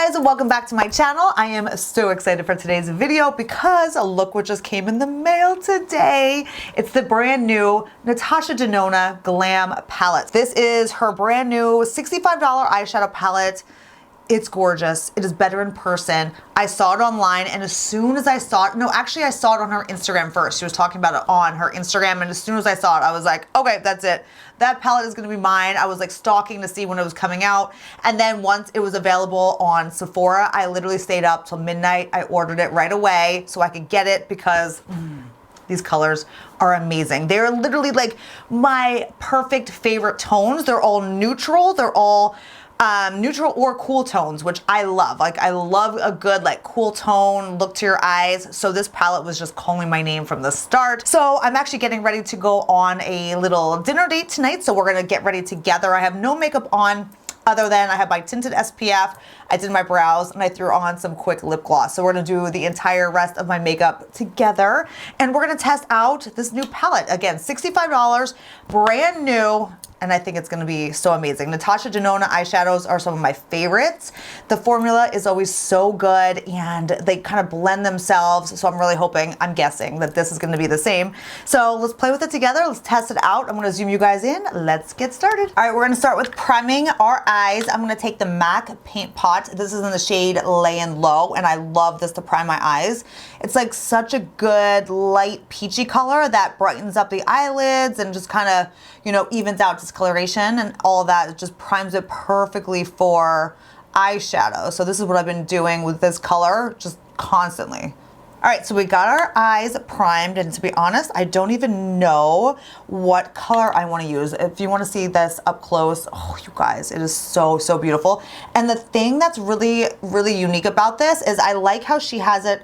guys, and welcome back to my channel. I am so excited for today's video because look what just came in the mail today. It's the brand new Natasha Denona Glam Palette. This is her brand new $65 eyeshadow palette. It's gorgeous. It is better in person. I saw it online, and as soon as I saw it, no, actually I saw it on her Instagram first. She was talking about it on her Instagram, and as soon as I saw it, I was like, okay, that's it. That palette is gonna be mine. I was like stalking to see when it was coming out. And then once it was available on Sephora, I literally stayed up till midnight. I ordered it right away so I could get it because these colors are amazing. They're literally like my perfect favorite tones. They're all neutral. They're all neutral or cool tones, which I love. Like I love a good like cool tone look to your eyes. So this palette was just calling my name from the start. So I'm actually getting ready to go on a little dinner date tonight. So we're gonna get ready together. I have no makeup on other than I have my tinted SPF, I did my brows, and I threw on some quick lip gloss. So we're gonna do the entire rest of my makeup together. And we're gonna test out this new palette. Again, $65, brand new. And I think it's gonna be so amazing. Natasha Denona eyeshadows are some of my favorites. The formula is always so good and they kind of blend themselves. So I'm really hoping, I'm guessing that this is gonna be the same. So let's play with it together. Let's test it out. I'm gonna zoom you guys in. Let's get started. All right, we're gonna start with priming our eyes. I'm gonna take the MAC Paint Pot. This is in the shade Layin' Low, and I love this to prime my eyes. It's like such a good light peachy color that brightens up the eyelids and just kind of, you know, evens out discoloration and all of that. It just primes it perfectly for eyeshadow. So this is what I've been doing with this color just constantly. All right, so we got our eyes primed, and to be honest, I don't even know what color I want to use. If you want to see this up close, oh, you guys, it is so, so beautiful. And the thing that's really, really unique about this is I like how she has it,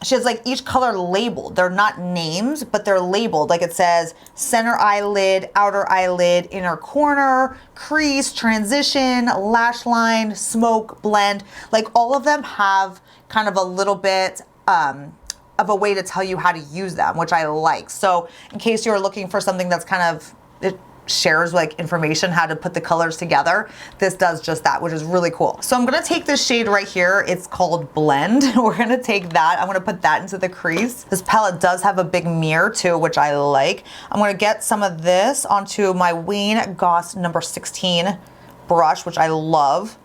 she has like each color labeled. They're not names, but they're labeled. Like it says center eyelid, outer eyelid, inner corner, crease, transition, lash line, smoke, blend. Like all of them have kind of a little bit of a way to tell you how to use them, which I like. So in case you're looking for something that's kind of, it shares like information how to put the colors together, this does just that, which is really cool. So I'm gonna take this shade right here. It's called Blend. We're gonna take that. I'm gonna put that into the crease. This palette does have a big mirror too, which I like. I'm gonna get some of this onto my Wayne Goss number 16 brush, which I love.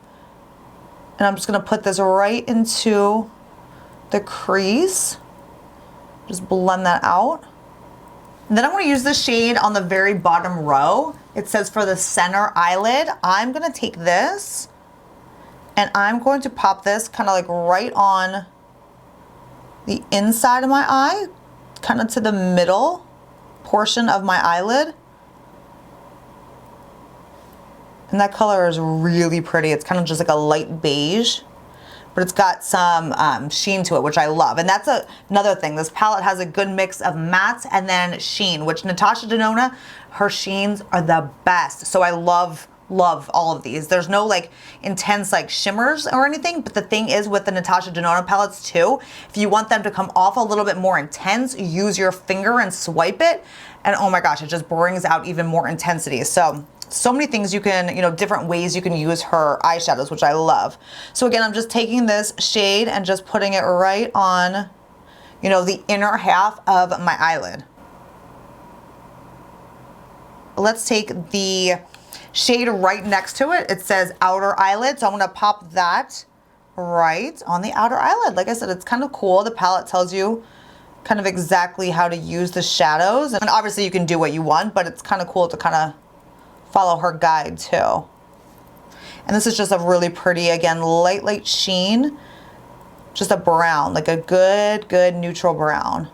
And I'm just gonna put this right into the crease. Just blend that out. And then I'm gonna use the shade on the very bottom row. It says for the center eyelid. I'm gonna take this and I'm going to pop this kind of like right on the inside of my eye, kind of to the middle portion of my eyelid. And that color is really pretty. It's kind of just like a light beige, but it's got some sheen to it, which I love. And that's another thing. This palette has a good mix of matte and then sheen, which Natasha Denona, her sheens are the best. So I love all of these. There's no like intense like shimmers or anything, but the thing is with the Natasha Denona palettes too, if you want them to come off a little bit more intense, use your finger and swipe it. And oh my gosh, it just brings out even more intensity. So many things you can, you know, different ways you can use her eyeshadows, which I love. So again, I'm just taking this shade and just putting it right on, you know, the inner half of my eyelid. Let's take the shade right next to it. It says outer eyelid. So I'm gonna pop that right on the outer eyelid. Like I said, it's kind of cool. The palette tells you kind of exactly how to use the shadows. And obviously you can do what you want, but it's kind of cool to kind of follow her guide too. And this is just a really pretty, again, light sheen, just a brown, like a good neutral brown.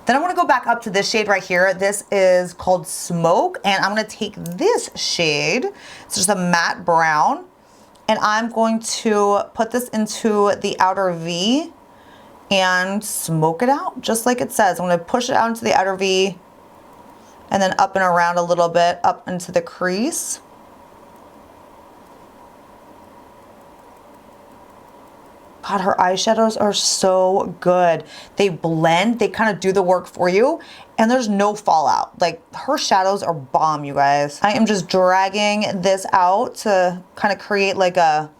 Then I want to go back up to this shade right here. This is called Smoke, and I'm going to take this shade. It's just a matte brown, and I'm going to put this into the outer V and smoke it out, just like it says. I'm going to push it out into the outer V and then up and around a little bit, up into the crease. God, her eyeshadows are so good. They blend, they kind of do the work for you, and there's no fallout. Like, her shadows are bomb, you guys. I am just dragging this out to kind of create like a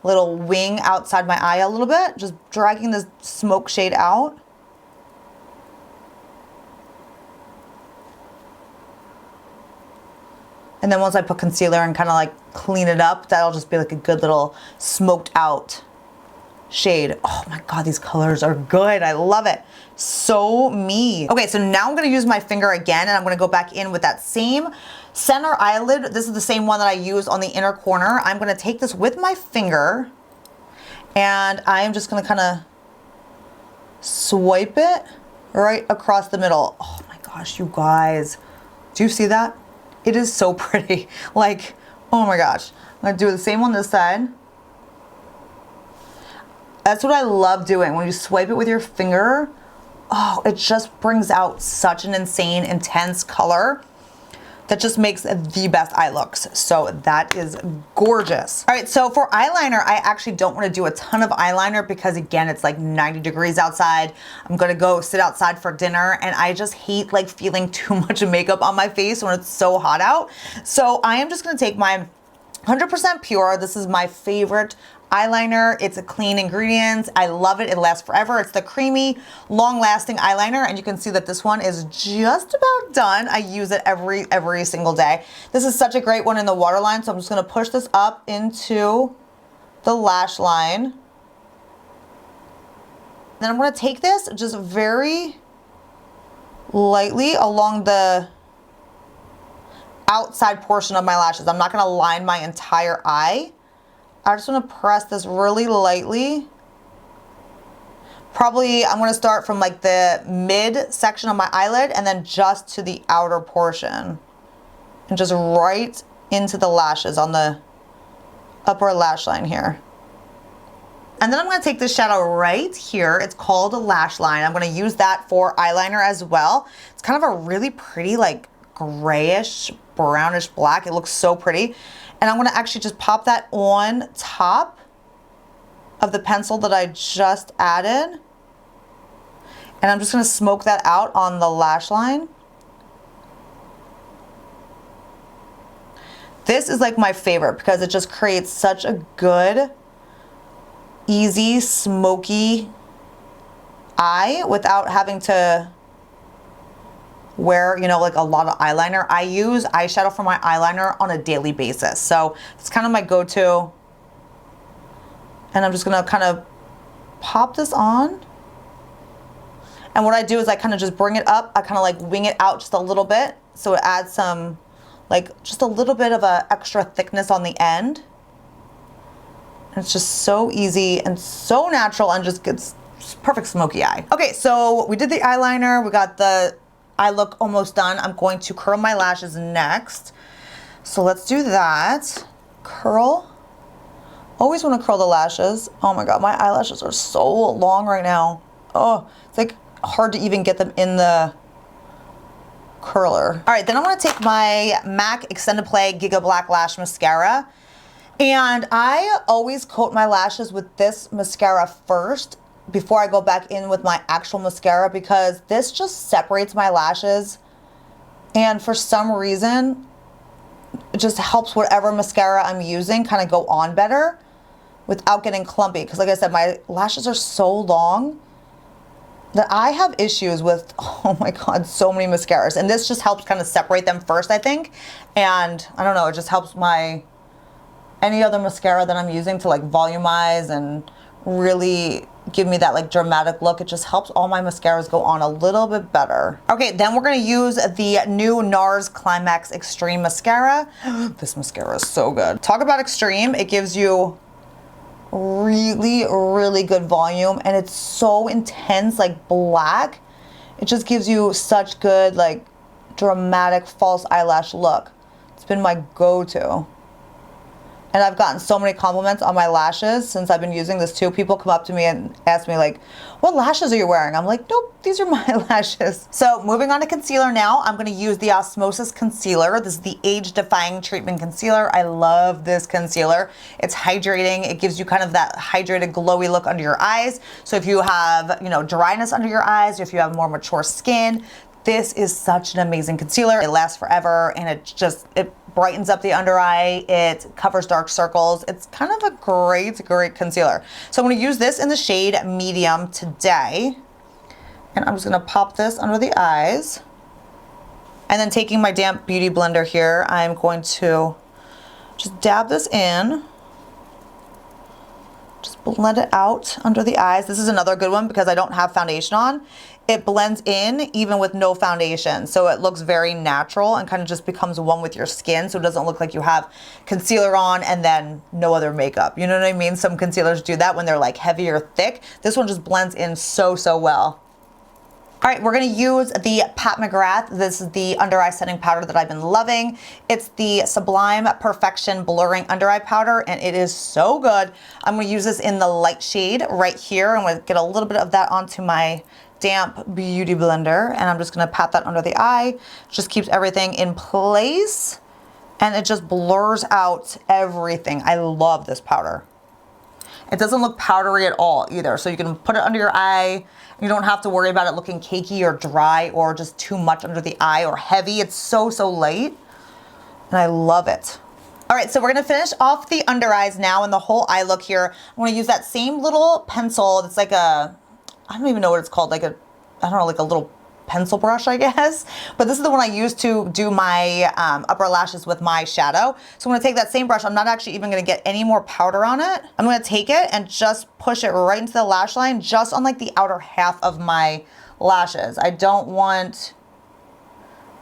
little wing outside my eye a little bit, just dragging this smoke shade out. And then once I put concealer and kind of like clean it up, that'll just be like a good little smoked out shade. Oh my God, these colors are good. I love it. So me. Okay, so now I'm gonna use my finger again, and I'm gonna go back in with that same center eyelid. This is the same one that I used on the inner corner. I'm gonna take this with my finger, and I am just gonna kind of swipe it right across the middle. Oh my gosh, you guys. Do you see that? It is so pretty. Like, oh my gosh. I'm gonna do the same on this side. That's what I love doing. When you swipe it with your finger, oh, it just brings out such an insane, intense color that just makes the best eye looks. So that is gorgeous. All right, so for eyeliner, I actually don't want to do a ton of eyeliner because again, it's like 90 degrees outside. I'm gonna go sit outside for dinner, and I just hate like feeling too much makeup on my face when it's so hot out. So I am just gonna take my 100% pure. This is my favorite eyeliner. It's a clean ingredients. I love it. It lasts forever. It's the creamy, long-lasting eyeliner, and you can see that this one is just about done. I use it every single day. This is such a great one in the waterline, so I'm just gonna push this up into the lash line. Then I'm gonna take this just very lightly along the outside portion of my lashes. I'm not gonna line my entire eye. I just want to press this really lightly. Probably I'm going to start from like the mid section of my eyelid and then just to the outer portion. And just right into the lashes on the upper lash line here. And then I'm going to take this shadow right here. It's called a lash line. I'm going to use that for eyeliner as well. It's kind of a really pretty like grayish, brownish black. It looks so pretty. And I'm gonna actually just pop that on top of the pencil that I just added. And I'm just gonna smoke that out on the lash line. This is like my favorite because it just creates such a good, easy, smoky eye without having to wear, you know, like a lot of eyeliner. I use eyeshadow for my eyeliner on a daily basis. So it's kind of my go-to. And I'm just gonna kind of pop this on. And what I do is I kind of just bring it up. I kind of like wing it out just a little bit. So it adds some, like just a little bit of a extra thickness on the end. And it's just so easy and so natural and just gets perfect smoky eye. Okay, so we did the eyeliner. We got the eye look almost done. I'm going to curl my lashes next. So let's do that. Curl. Always want to curl the lashes. Oh my God, my eyelashes are so long right now. Oh, it's like hard to even get them in the curler. All right, then I'm gonna take my MAC Extended Play Giga Black Lash Mascara. And I always coat my lashes with this mascara first before I go back in with my actual mascara because this just separates my lashes, and for some reason it just helps whatever mascara I'm using kind of go on better without getting clumpy, because like I said, my lashes are so long that I have issues with, oh my God, so many mascaras, and this just helps kind of separate them first, I think. And I don't know, it just helps my any other mascara that I'm using to like volumize and really give me that like dramatic look. It just helps all my mascaras go on a little bit better. Okay, then we're gonna use the new Nars Climax Extreme Mascara. This mascara is so good. Talk about extreme. It gives you really good volume, and it's so intense, like black. It just gives you such good like dramatic false eyelash look. It's been my go-to. And I've gotten so many compliments on my lashes since I've been using this too. People come up to me and ask me like, what lashes are you wearing? I'm like, nope, these are my lashes. So moving on to concealer now, I'm gonna use the Osmosis concealer. This is the Age-Defying Treatment Concealer. I love this concealer. It's hydrating. It gives you kind of that hydrated, glowy look under your eyes. So if you have, you know, dryness under your eyes, or if you have more mature skin, this is such an amazing concealer. It lasts forever, and it brightens up the under eye. It covers dark circles. It's kind of a great concealer. So I'm going to use this in the shade medium today. And I'm just going to pop this under the eyes. And then taking my damp beauty blender here, I'm going to just dab this in. Just blend it out under the eyes. This is another good one because I don't have foundation on. It blends in even with no foundation. So it looks very natural and kind of just becomes one with your skin. So it doesn't look like you have concealer on and then no other makeup. You know what I mean? Some concealers do that when they're like heavy or thick. This one just blends in so well. All right, we're gonna use the Pat McGrath. This is the under eye setting powder that I've been loving. It's the Sublime Perfection Blurring Under Eye Powder, and it is so good. I'm gonna use this in the light shade right here. I'm gonna get a little bit of that onto my damp beauty blender, and I'm just gonna pat that under the eye. Just keeps everything in place, and it just blurs out everything. I love this powder. It doesn't look powdery at all either, so you can put it under your eye. You don't have to worry about it looking cakey or dry or just too much under the eye or heavy. It's so light, and I love it. All right, so we're gonna finish off the under eyes now and the whole eye look here. I'm gonna use that same little pencil. It's like a, I don't even know what it's called, like a, I don't know, like a little pencil brush, I guess. But this is the one I use to do my upper lashes with my shadow. So I'm gonna take that same brush. I'm not actually even gonna get any more powder on it. I'm gonna take it and just push it right into the lash line, just on like the outer half of my lashes. I don't want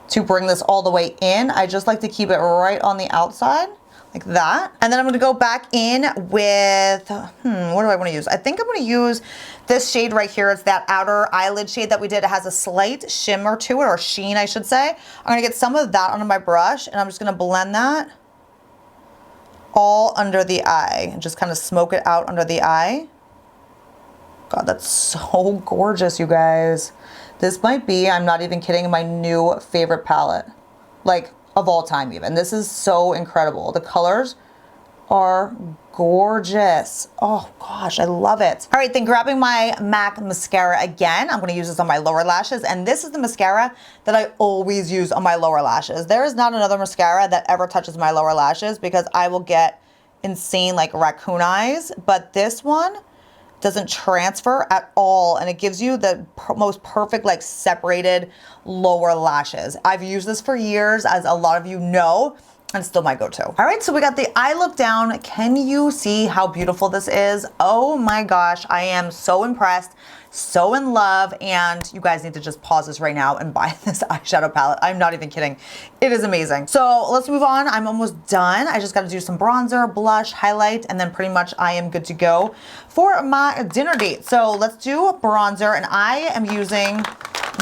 to bring this all the way in. I just like to keep it right on the outside, like that. And then I'm gonna go back in with, what do I wanna use? I think I'm gonna use this shade right here. It's that outer eyelid shade that we did. It has a slight shimmer to it, or sheen, I should say. I'm gonna get some of that onto my brush, and I'm just gonna blend that all under the eye and just kind of smoke it out under the eye. God, that's so gorgeous, you guys. This might be, I'm not even kidding, my new favorite palette. Like, of all time even. This is so incredible. The colors are gorgeous. Oh gosh, I love it. All right, then grabbing my MAC mascara again. I'm gonna use this on my lower lashes, and this is the mascara that I always use on my lower lashes. There is not another mascara that ever touches my lower lashes because I will get insane like raccoon eyes, but this one doesn't transfer at all, and it gives you the most perfect like separated lower lashes. I've used this for years, as a lot of you know, and still my go-to. All right, so we got the eye look down. Can you see how beautiful this is? Oh my gosh, I am so impressed, so in love, and you guys need to just pause this right now and buy this eyeshadow palette. I'm not even kidding. It is amazing. So let's move on. I'm almost done. I just got to do some bronzer, blush, highlight, and then pretty much I am good to go for my dinner date. So let's do bronzer, and I am using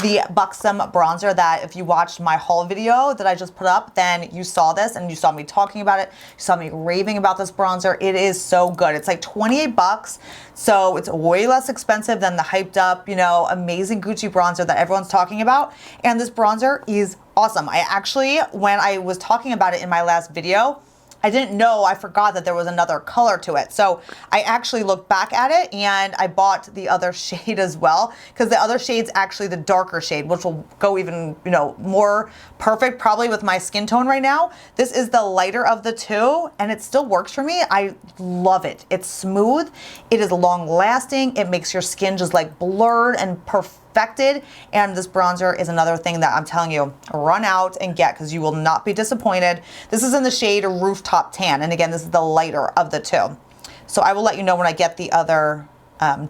the Buxom bronzer that if you watched my haul video that I just put up, then you saw this and you saw me talking about it. You saw me raving about this bronzer. It is so good. It's like 28 bucks. So it's way less expensive than the hyped up, you know, amazing Gucci bronzer that everyone's talking about. And this bronzer is awesome. I actually, when I was talking about it in my last video, I didn't know, I forgot that there was another color to it. So I actually looked back at it and I bought the other shade as well, because the other shade's actually the darker shade, which will go even, you know, more perfect probably with my skin tone right now. This is the lighter of the two, and it still works for me. I love it. It's smooth. It is long lasting. It makes your skin just like blurred and perfected. And this bronzer is another thing that I'm telling you, run out and get, because you will not be disappointed. This is in the shade Rooftop Tan, and again, this is the lighter of the two. So I will let you know when I get the other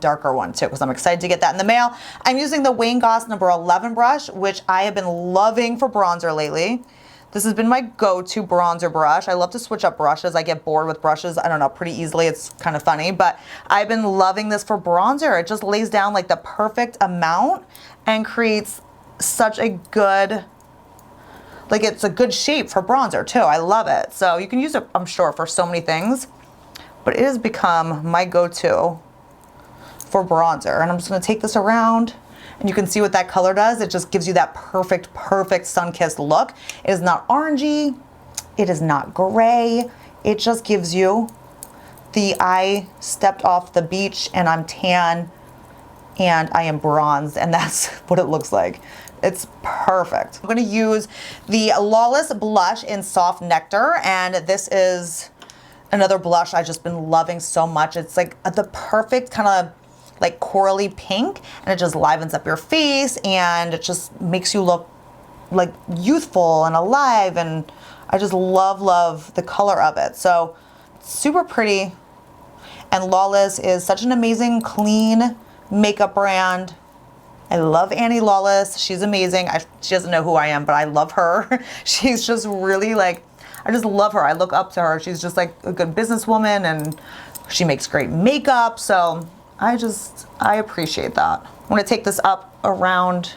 darker one too, because I'm excited to get that in the mail. I'm using the Wayne Goss number 11 brush, which I have been loving for bronzer lately. This has been my go-to bronzer brush. I love to switch up brushes. I get bored with brushes, I don't know, pretty easily. It's kind of funny, but I've been loving this for bronzer. It just lays down like the perfect amount and creates such a good, like it's a good shape for bronzer too. I love it. So you can use it, I'm sure, for so many things, but it has become my go-to for bronzer. And I'm just gonna take this around, and you can see what that color does. It just gives you that perfect sun-kissed look. It is not orangey, it is not gray. It just gives you the I stepped off the beach and I'm tan and I am bronzed, and that's what it looks like. It's perfect. I'm gonna use the Lawless blush in Soft Nectar, and this is another blush I've just been loving so much. It's like the perfect kind of like corally pink, and it just livens up your face, and it just makes you look like youthful and alive, and I just love the color of it. So super pretty. And Lawless is such an amazing, clean makeup brand. I love Annie Lawless. She's amazing. She doesn't know who I am, but I love her. She's just really like, I just love her. I look up to her. She's just like a good businesswoman, and she makes great makeup. So I appreciate that. I'm gonna take this up around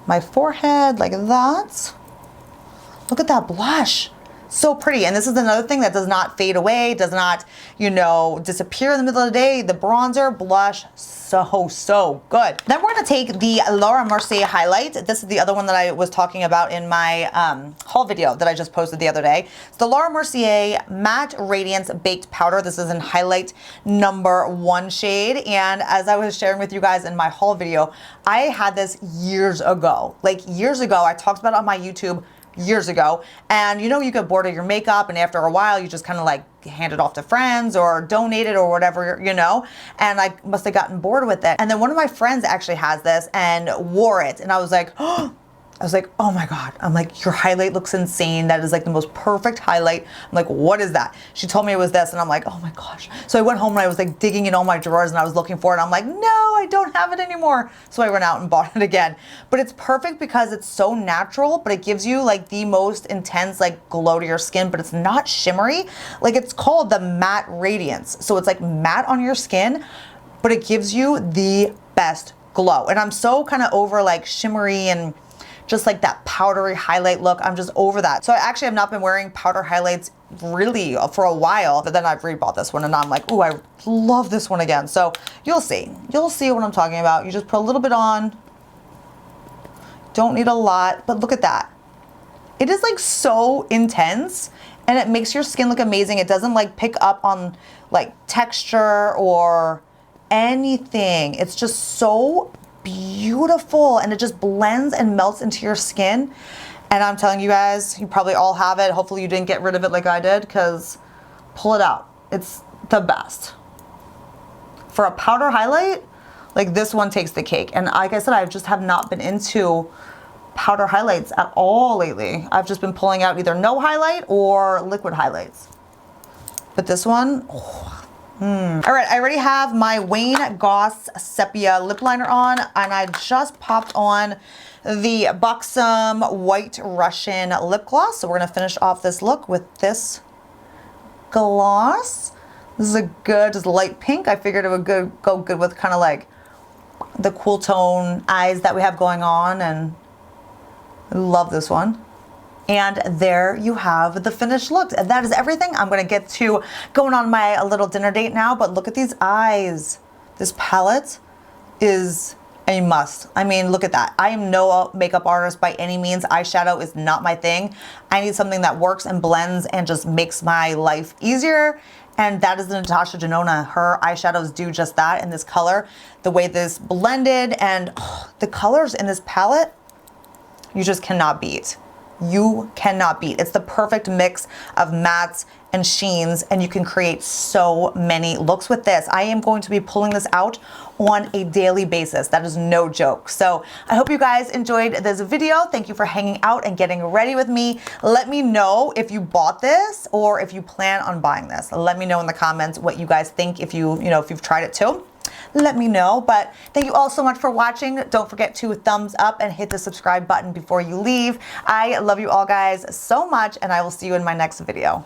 my forehead like that. Look at that blush. So pretty. And this is another thing that does not fade away, does not, you know, disappear in the middle of the day. The bronzer, blush, so good. Then we're gonna take the Laura Mercier highlight. This is the other one that I was talking about in my haul video that I just posted the other day. It's the Laura Mercier Matte Radiance Baked Powder. This is in highlight number 1 shade. And as I was sharing with you guys in my haul video, I had this years ago. Like years ago, I talked about it on my YouTube years ago, and you know, you get bored of your makeup, and after a while you just kind of like hand it off to friends or donate it or whatever, you know, and I must have gotten bored with it. And then one of my friends actually has this and wore it, and I was like, oh my God. I'm like, your highlight looks insane. That is like the most perfect highlight. I'm like, what is that? She told me it was this, and I'm like, oh my gosh. So I went home and I was like digging in all my drawers, and I was looking for it. I'm like, no, I don't have it anymore. So I went out and bought it again. But it's perfect because it's so natural, but it gives you like the most intense like glow to your skin, but it's not shimmery. Like, it's called the Matte Radiance. So it's like matte on your skin, but it gives you the best glow. And I'm so kind of over like shimmery and just like that powdery highlight look. I'm just over that. So I actually have not been wearing powder highlights really for a while, but then I've rebought this one, and I'm like, ooh, I love this one again. So you'll see what I'm talking about. You just put a little bit on, don't need a lot, but look at that. It is like so intense, and it makes your skin look amazing. It doesn't like pick up on like texture or anything. It's just so beautiful, and it just blends and melts into your skin. And I'm telling you guys, you probably all have it. Hopefully you didn't get rid of it like I did, because pull it out. It's the best. For a powder highlight, like this one takes the cake. And like I said, I just have not been into powder highlights at all lately. I've just been pulling out either no highlight or liquid highlights. But this one, all right, I already have my Wayne Goss Sepia lip liner on, and I just popped on the Buxom White Russian lip gloss. So we're gonna finish off this look with this gloss. This is a good, just light pink. I figured it would go good with kind of like the cool tone eyes that we have going on, and I love this one. And there you have the finished look. And that is everything. I'm gonna get to going on my little dinner date now, but look at these eyes. This palette is a must. I mean, look at that. I am no makeup artist by any means. Eyeshadow is not my thing. I need something that works and blends and just makes my life easier. And that is the Natasha Denona. Her eyeshadows do just that in this color. The way this blended, and the colors in this palette, you just cannot beat. You cannot beat. It's the perfect mix of mattes and sheens, and you can create so many looks with this. I am going to be pulling this out on a daily basis. That is no joke. So I hope you guys enjoyed this video. Thank you for hanging out and getting ready with me. Let me know if you bought this or if you plan on buying this. Let me know in the comments what you guys think, if you've tried it too. Let me know. But thank you all so much for watching. Don't forget to thumbs up and hit the subscribe button before you leave. I love you all guys so much, and I will see you in my next video.